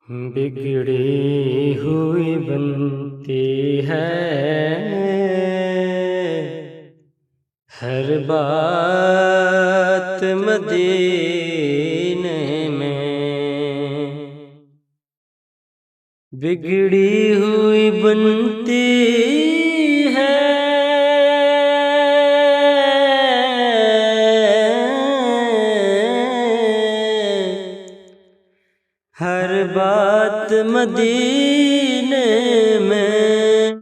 بگڑی ہوئی بنتی ہے ہر بات مدینے میں، بگڑی ہوئی بنتی ہے ہر بات مدینے میں،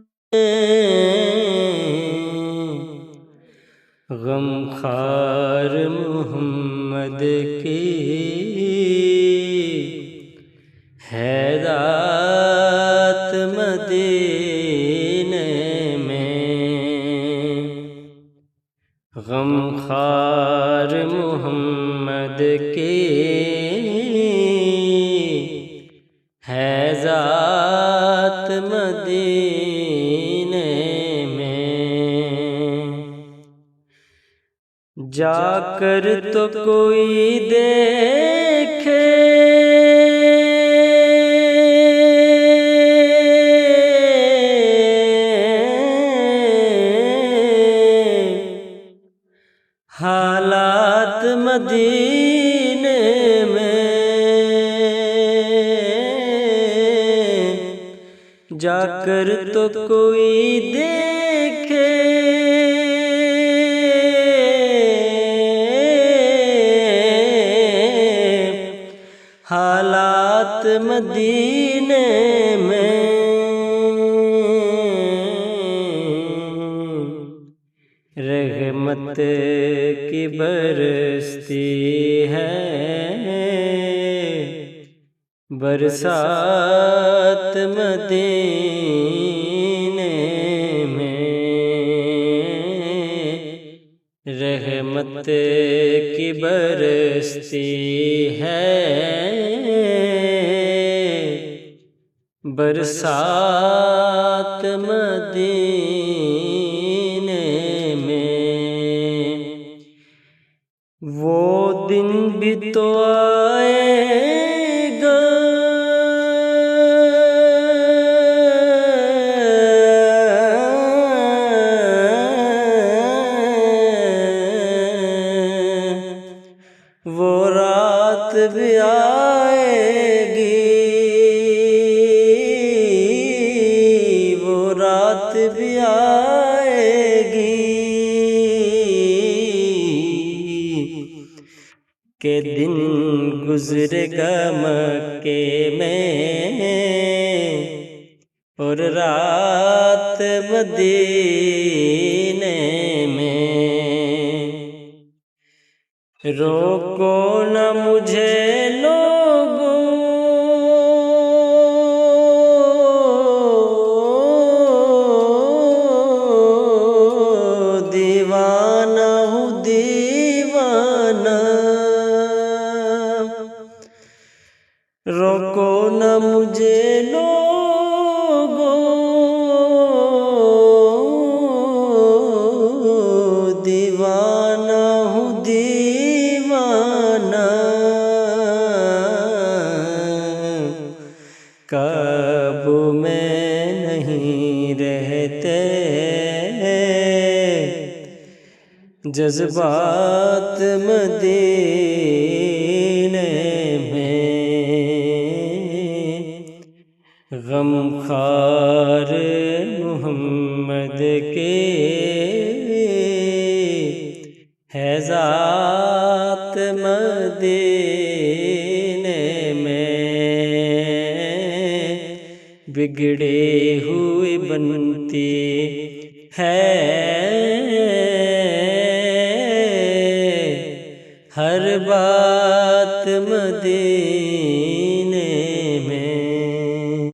غم خوار محمد کی ہے ذات مدینے میں، غم خوار محمد کی ہے ذات مدینے میں، جا کر تو کوئی دیکھے حالات مدینے میں، جا کر تو کوئی دیکھے حالات مدینے میں، رحمت کی برستی ہے برسات مدینے میں، رحمت کی برستی ہے برسات مدینے میں، وہ دن بھی تو آئے گا وہ رات بھی آئے گی، وہ رات بھی آئے گی کہ دن گزرے گا مکے میں اور رات مدینے میں، روکو نہ مجھے لوگو دیوانہ ہوں دیوانہ، روکو نہ مجھے لوگو دیوانہ ہوں دیوانہ، قابو میں نہیں رہتے جذبات مدینے میں، غم خوار محمد کے ہے ذات مدینے میں، بگڑی ہوئی بنتی ہے